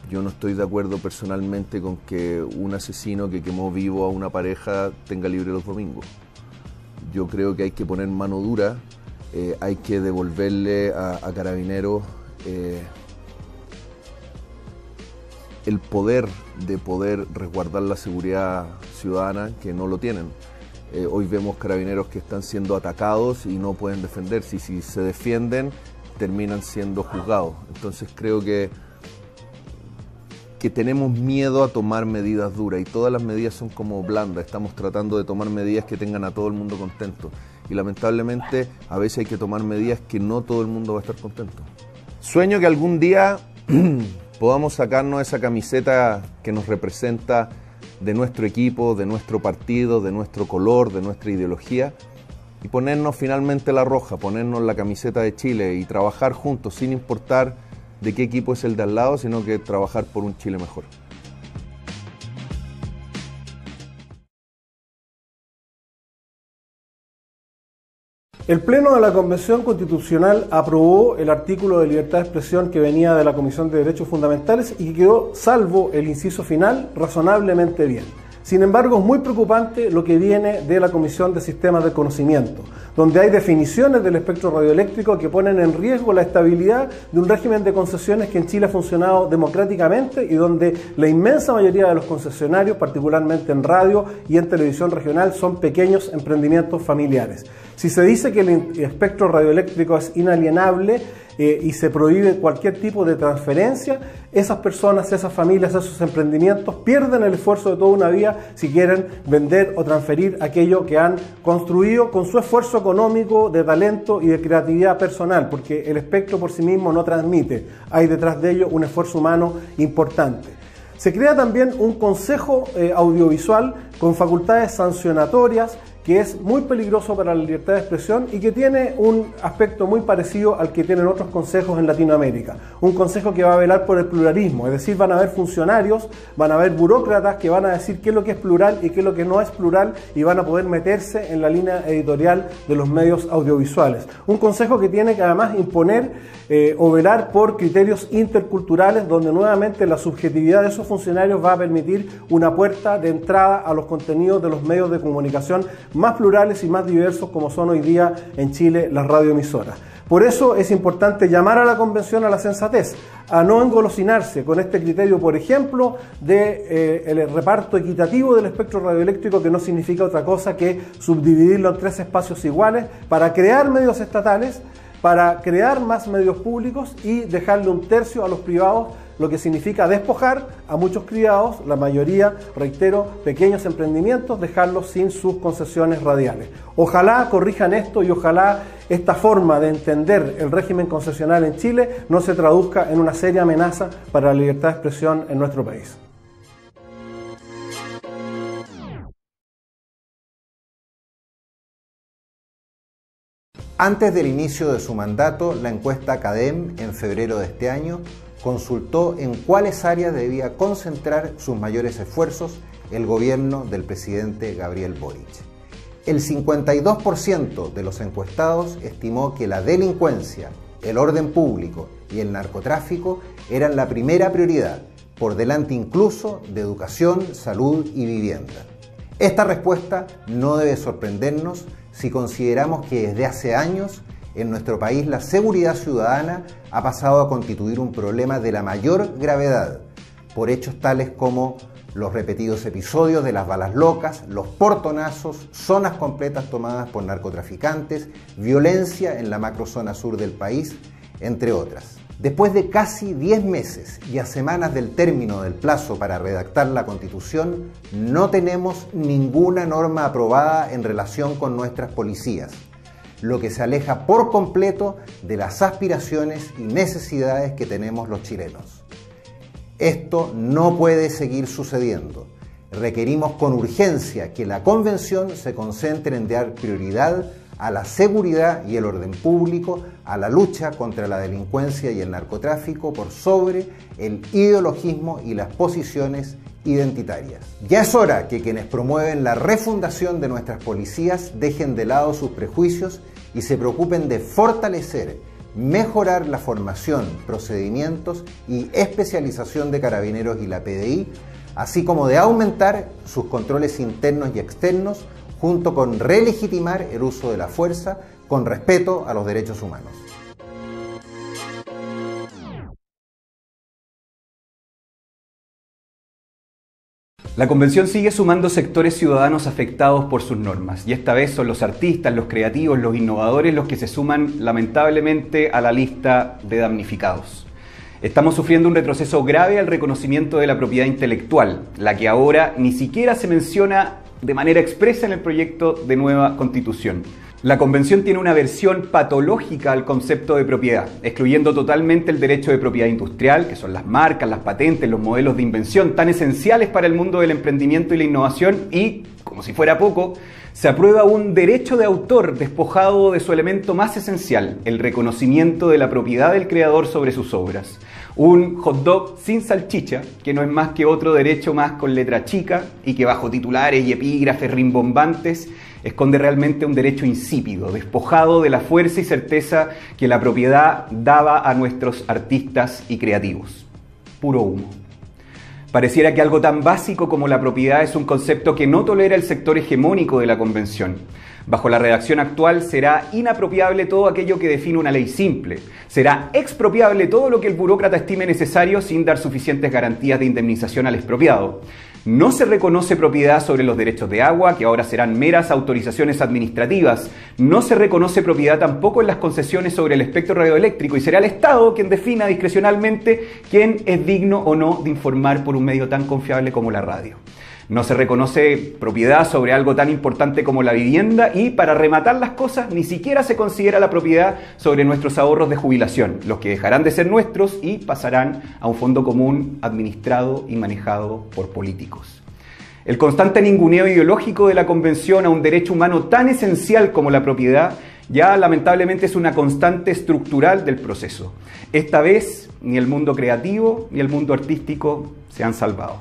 Yo no estoy de acuerdo personalmente con que un asesino que quemó vivo a una pareja tenga libre los domingos. Yo creo que hay que poner mano dura, hay que devolverle a Carabineros el poder de poder resguardar la seguridad ciudadana, que no lo tienen. Hoy vemos Carabineros que están siendo atacados y no pueden defenderse, y si se defienden terminan siendo juzgados. Entonces creo que tenemos miedo a tomar medidas duras, y todas las medidas son como blandas. Estamos tratando de tomar medidas que tengan a todo el mundo contento, y lamentablemente a veces hay que tomar medidas que no todo el mundo va a estar contento. Sueño que algún día podamos sacarnos esa camiseta que nos representa de nuestro equipo, de nuestro partido, de nuestro color, de nuestra ideología, y ponernos finalmente la roja, ponernos la camiseta de Chile y trabajar juntos sin importar de qué equipo es el de al lado, sino que trabajar por un Chile mejor.
El Pleno de la Convención Constitucional aprobó el artículo de libertad de expresión que venía de la Comisión de Derechos Fundamentales y que quedó, salvo el inciso final, razonablemente bien. Sin embargo, es muy preocupante lo que viene de la Comisión de Sistemas de Conocimiento, donde hay definiciones del espectro radioeléctrico que ponen en riesgo la estabilidad de un régimen de concesiones que en Chile ha funcionado democráticamente y donde la inmensa mayoría de los concesionarios, particularmente en radio y en televisión regional, son pequeños emprendimientos familiares. Si se dice que el espectro radioeléctrico es inalienable y se prohíbe cualquier tipo de transferencia, esas personas, esas familias, esos emprendimientos pierden el esfuerzo de toda una vida si quieren vender o transferir aquello que han construido con su esfuerzo económico, de talento y de creatividad personal, porque el espectro por sí mismo no transmite, hay detrás de ello un esfuerzo humano importante. Se crea también un consejo audiovisual con facultades sancionatorias que es muy peligroso para la libertad de expresión y que tiene un aspecto muy parecido al que tienen otros consejos en Latinoamérica. Un consejo que va a velar por el pluralismo, es decir, van a haber funcionarios, van a haber burócratas que van a decir qué es lo que es plural y qué es lo que no es plural y van a poder meterse en la línea editorial de los medios audiovisuales. Un consejo que tiene que además imponer o velar por criterios interculturales, donde nuevamente la subjetividad de esos funcionarios va a permitir una puerta de entrada a los contenidos de los medios de comunicación más plurales y más diversos como son hoy día en Chile las radioemisoras. Por eso es importante llamar a la Convención a la sensatez, a no engolosinarse con este criterio, por ejemplo, el reparto equitativo del espectro radioeléctrico, que no significa otra cosa que subdividirlo en 3 espacios iguales para crear medios estatales, para crear más medios públicos y dejarle 1/3 a los privados, lo que significa despojar a muchos privados, la mayoría, reitero, pequeños emprendimientos, dejarlos sin sus concesiones radiales. Ojalá corrijan esto y ojalá esta forma de entender el régimen concesional en Chile no se traduzca en una seria amenaza para la libertad de expresión en nuestro país.
Antes del inicio de su mandato, la encuesta CADEM en febrero de este año consultó en cuáles áreas debía concentrar sus mayores esfuerzos el gobierno del presidente Gabriel Boric. El 52% de los encuestados estimó que la delincuencia, el orden público y el narcotráfico eran la primera prioridad, por delante incluso de educación, salud y vivienda. Esta respuesta no debe sorprendernos si consideramos que desde hace años en nuestro país la seguridad ciudadana ha pasado a constituir un problema de la mayor gravedad, por hechos tales como los repetidos episodios de las balas locas, los portonazos, zonas completas tomadas por narcotraficantes, violencia en la macrozona sur del país, entre otras. Después de casi 10 meses y a semanas del término del plazo para redactar la Constitución, no tenemos ninguna norma aprobada en relación con nuestras policías, lo que se aleja por completo de las aspiraciones y necesidades que tenemos los chilenos. Esto no puede seguir sucediendo. Requerimos con urgencia que la Convención se concentre en dar prioridad a la seguridad y el orden público, a la lucha contra la delincuencia y el narcotráfico por sobre el ideologismo y las posiciones identitarias. Ya es hora que quienes promueven la refundación de nuestras policías dejen de lado sus prejuicios y se preocupen de fortalecer, mejorar la formación, procedimientos y especialización de carabineros y la PDI, así como de aumentar sus controles internos y externos, junto con relegitimar el uso de la fuerza con respeto a los derechos humanos.
La Convención sigue sumando sectores ciudadanos afectados por sus normas, y esta vez son los artistas, los creativos, los innovadores los que se suman lamentablemente a la lista de damnificados. Estamos sufriendo un retroceso grave al reconocimiento de la propiedad intelectual, la que ahora ni siquiera se menciona de manera expresa en el proyecto de nueva Constitución. La Convención tiene una versión patológica al concepto de propiedad, excluyendo totalmente el derecho de propiedad industrial, que son las marcas, las patentes, los modelos de invención tan esenciales para el mundo del emprendimiento y la innovación, y, como si fuera poco, se aprueba un derecho de autor despojado de su elemento más esencial, el reconocimiento de la propiedad del creador sobre sus obras. Un hot dog sin salchicha, que no es más que otro derecho más con letra chica y que bajo titulares y epígrafes rimbombantes esconde realmente un derecho insípido, despojado de la fuerza y certeza que la propiedad daba a nuestros artistas y creativos. Puro humo. Pareciera que algo tan básico como la propiedad es un concepto que no tolera el sector hegemónico de la Convención. Bajo la redacción actual será inapropiable todo aquello que define una ley simple. Será expropiable todo lo que el burócrata estime necesario sin dar suficientes garantías de indemnización al expropiado. No se reconoce propiedad sobre los derechos de agua, que ahora serán meras autorizaciones administrativas. No se reconoce propiedad tampoco en las concesiones sobre el espectro radioeléctrico y será el Estado quien defina discrecionalmente quién es digno o no de informar por un medio tan confiable como la radio. No se reconoce propiedad sobre algo tan importante como la vivienda y, para rematar las cosas, ni siquiera se considera la propiedad sobre nuestros ahorros de jubilación, los que dejarán de ser nuestros y pasarán a un fondo común administrado y manejado por políticos. El constante ninguneo ideológico de la Convención a un derecho humano tan esencial como la propiedad ya lamentablemente es una constante estructural del proceso. Esta vez ni el mundo creativo ni el mundo artístico se han salvado.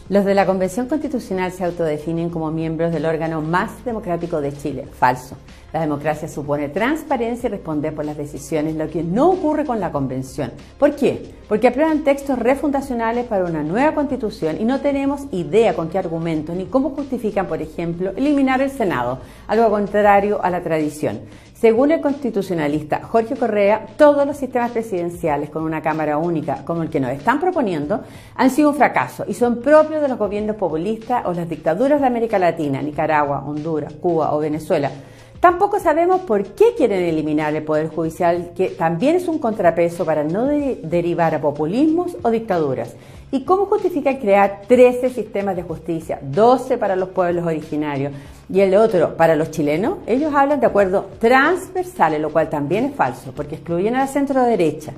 Los de la Convención Constitucional se autodefinen como miembros del órgano más democrático de Chile. Falso. La democracia supone transparencia y responder por las decisiones, lo que no ocurre con la Convención. ¿Por qué? Porque aprueban textos refundacionales para una nueva Constitución y no tenemos idea con qué argumentos ni cómo justifican, por ejemplo, eliminar el Senado, algo contrario a la tradición. Según el constitucionalista Jorge Correa, todos los sistemas presidenciales con una Cámara única, como el que nos están proponiendo, han sido un fracaso y son propios de los gobiernos populistas o las dictaduras de América Latina, Nicaragua, Honduras, Cuba o Venezuela. Tampoco sabemos por qué quieren eliminar el Poder Judicial, que también es un contrapeso para no derivar a populismos o dictaduras. ¿Y cómo justifican crear 13 sistemas de justicia, 12 para los pueblos originarios y el otro para los chilenos? Ellos hablan de acuerdos transversales, lo cual también es falso, porque excluyen a la centro-derecha.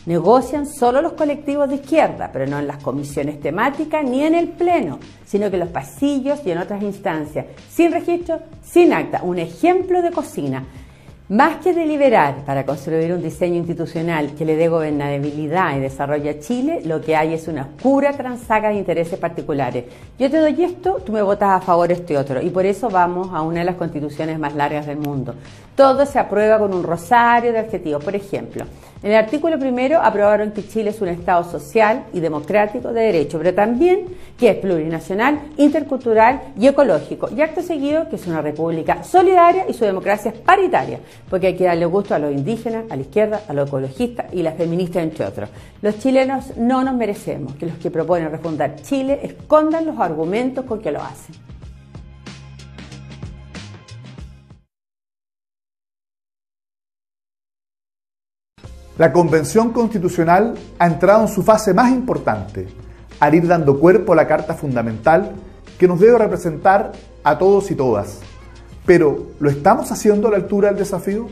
Negocian solo los colectivos de izquierda, pero no en las comisiones temáticas ni en el pleno, sino que en los pasillos y en otras instancias, sin registro, sin acta. Un ejemplo de cocina. Más que deliberar para construir un diseño institucional que le dé gobernabilidad y desarrollo a Chile, lo que hay es una oscura transaga de intereses particulares. Yo te doy esto, tú me votas a favor este otro, y por eso vamos a una de las constituciones más largas del mundo. Todo se aprueba con un rosario de adjetivos. Por ejemplo, en el artículo 1 aprobaron que Chile es un Estado social y democrático de derecho, pero también que es plurinacional, intercultural y ecológico. Y acto seguido que es una república solidaria y su democracia es paritaria, porque hay que darle gusto a los indígenas, a la izquierda, a los ecologistas y las feministas, entre otros. Los chilenos no nos merecemos que los que proponen refundar Chile escondan los argumentos con que lo hacen.
La Convención Constitucional ha entrado en su fase más importante, al ir dando cuerpo a la Carta Fundamental que nos debe representar a todos y todas. Pero, ¿lo estamos haciendo a la altura del desafío?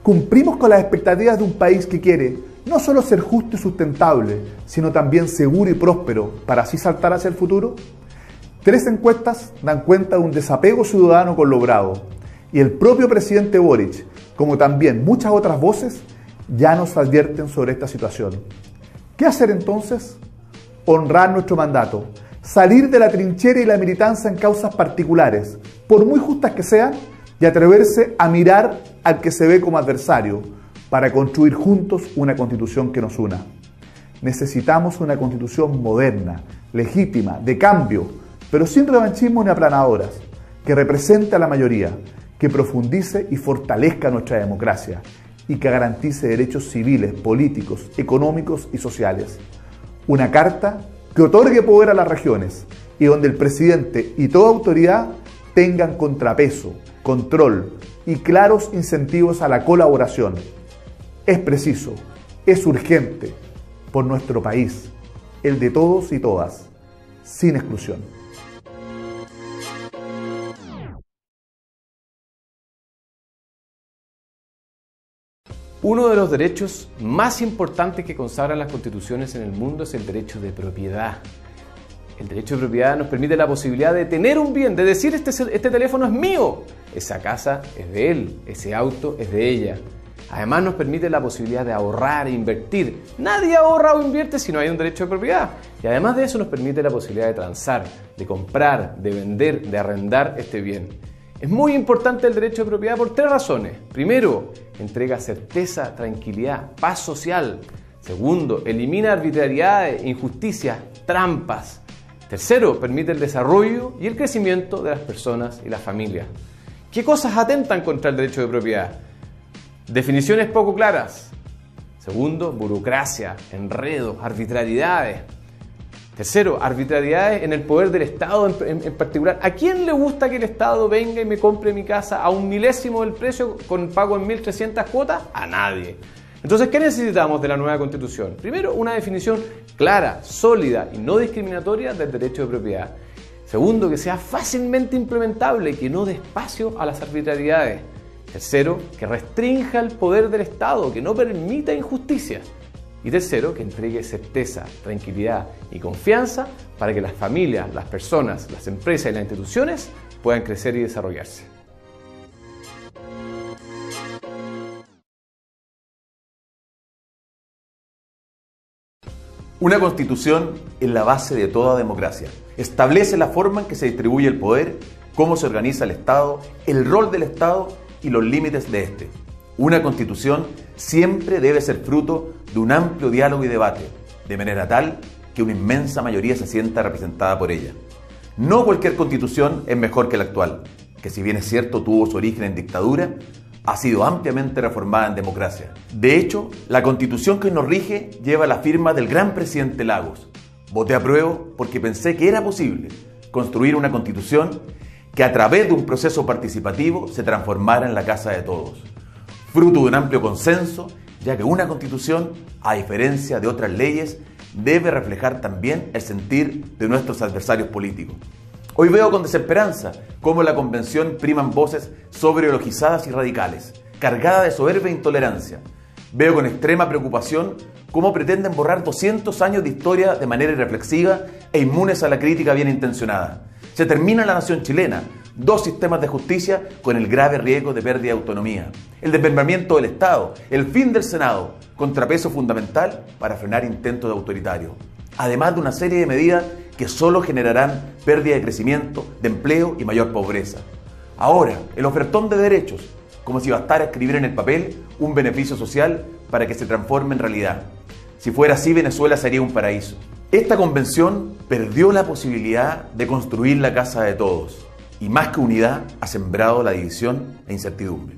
¿Cumplimos con las expectativas de un país que quiere no solo ser justo y sustentable, sino también seguro y próspero para así saltar hacia el futuro? 3 encuestas dan cuenta de un desapego ciudadano con lo logrado, y el propio presidente Boric, como también muchas otras voces, ya nos advierten sobre esta situación. ¿Qué hacer entonces? Honrar nuestro mandato, salir de la trinchera y la militancia en causas particulares, por muy justas que sean, y atreverse a mirar al que se ve como adversario, para construir juntos una constitución que nos una. Necesitamos una constitución moderna, legítima, de cambio, pero sin revanchismo ni aplanadoras, que represente a la mayoría, que profundice y fortalezca nuestra democracia, y que garantice derechos civiles, políticos, económicos y sociales. Una carta que otorgue poder a las regiones y donde el presidente y toda autoridad tengan contrapeso, control y claros incentivos a la colaboración. Es preciso, es urgente por nuestro país, el de todos y todas, sin exclusión.
Uno de los derechos más importantes que consagran las constituciones en el mundo es el derecho de propiedad. El derecho de propiedad nos permite la posibilidad de tener un bien, de decir este teléfono es mío, esa casa es de él, ese auto es de ella. Además nos permite la posibilidad de ahorrar e invertir. Nadie ahorra o invierte si no hay un derecho de propiedad. Y además de eso nos permite la posibilidad de transar, de comprar, de vender, de arrendar este bien. Es muy importante el derecho de propiedad por 3 razones. Primero, entrega certeza, tranquilidad, paz social. Segundo, elimina arbitrariedades, injusticias, trampas. Tercero, permite el desarrollo y el crecimiento de las personas y las familias. ¿Qué cosas atentan contra el derecho de propiedad? Definiciones poco claras. Segundo, burocracia, enredos, arbitrariedades. Tercero, arbitrariedades en el poder del Estado en particular. ¿A quién le gusta que el Estado venga y me compre mi casa a 1/1000 del precio con pago en 1.300 cuotas? A nadie. Entonces, ¿qué necesitamos de la nueva Constitución? Primero, una definición clara, sólida y no discriminatoria del derecho de propiedad. Segundo, que sea fácilmente implementable, que no dé espacio a las arbitrariedades. Tercero, que restrinja el poder del Estado, que no permita injusticia. Y tercero, que entregue certeza, tranquilidad y confianza para que las familias, las personas, las empresas y las instituciones puedan crecer y desarrollarse.
Una constitución es la base de toda democracia. Establece la forma en que se distribuye el poder, cómo se organiza el Estado, el rol del Estado y los límites de este. Una constitución siempre debe ser fruto de un amplio diálogo y debate, de manera tal que una inmensa mayoría se sienta representada por ella. No cualquier constitución es mejor que la actual, que si bien es cierto tuvo su origen en dictadura, ha sido ampliamente reformada en democracia. De hecho, la constitución que nos rige lleva la firma del gran presidente Lagos. Voté apruebo porque pensé que era posible construir una constitución que a través de un proceso participativo se transformara en la casa de todos. Fruto de un amplio consenso, ya que una constitución, a diferencia de otras leyes, debe reflejar también el sentir de nuestros adversarios políticos. Hoy veo con desesperanza cómo en la convención priman voces sobreideologizadas y radicales, cargadas de soberbia e intolerancia. Veo con extrema preocupación cómo pretenden borrar 200 años de historia de manera irreflexiva e inmunes a la crítica bien intencionada. Se termina la nación chilena, 2 sistemas de justicia con el grave riesgo de pérdida de autonomía, el desmembramiento del Estado, el fin del Senado, contrapeso fundamental para frenar intentos de autoritario. Además de una serie de medidas que solo generarán pérdida de crecimiento, de empleo y mayor pobreza. Ahora, el ofertón de derechos, como si bastara escribir en el papel un beneficio social para que se transforme en realidad. Si fuera así, Venezuela sería un paraíso. Esta convención perdió la posibilidad de construir la casa de todos y más que unidad ha sembrado la división e incertidumbre.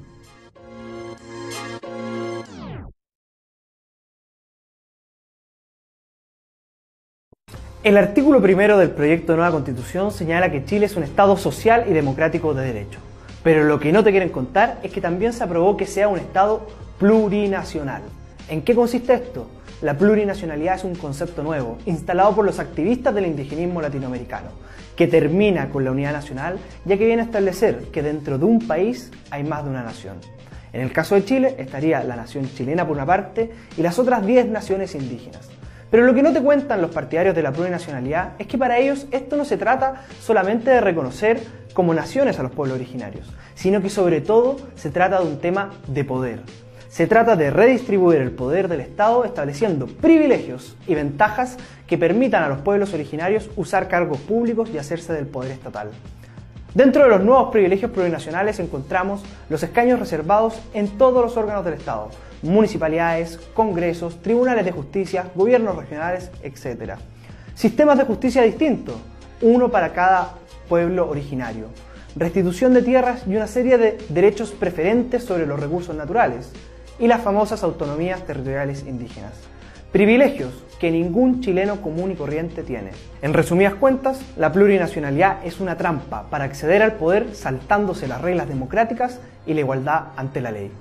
El artículo 1 del proyecto de nueva Constitución señala que Chile es un Estado social y democrático de derecho. Pero lo que no te quieren contar es que también se aprobó que sea un Estado plurinacional. ¿En qué consiste esto? La plurinacionalidad es un concepto nuevo, instalado por los activistas del indigenismo latinoamericano, que termina con la unidad nacional, ya que viene a establecer que dentro de un país hay más de una nación. En el caso de Chile estaría la nación chilena por una parte y las otras 10 naciones indígenas. Pero lo que no te cuentan los partidarios de la plurinacionalidad es que para ellos esto no se trata solamente de reconocer como naciones a los pueblos originarios, sino que sobre todo se trata de un tema de poder. Se trata de redistribuir el poder del Estado estableciendo privilegios y ventajas que permitan a los pueblos originarios usar cargos públicos y hacerse del poder estatal. Dentro de los nuevos privilegios plurinacionales encontramos los escaños reservados en todos los órganos del Estado, municipalidades, congresos, tribunales de justicia, gobiernos regionales, etc. Sistemas de justicia distintos, uno para cada pueblo originario. Restitución de tierras y una serie de derechos preferentes sobre los recursos naturales. Y las famosas autonomías territoriales indígenas. Privilegios que ningún chileno común y corriente tiene. En resumidas cuentas, la plurinacionalidad es una trampa para acceder al poder saltándose las reglas democráticas y la igualdad ante la ley.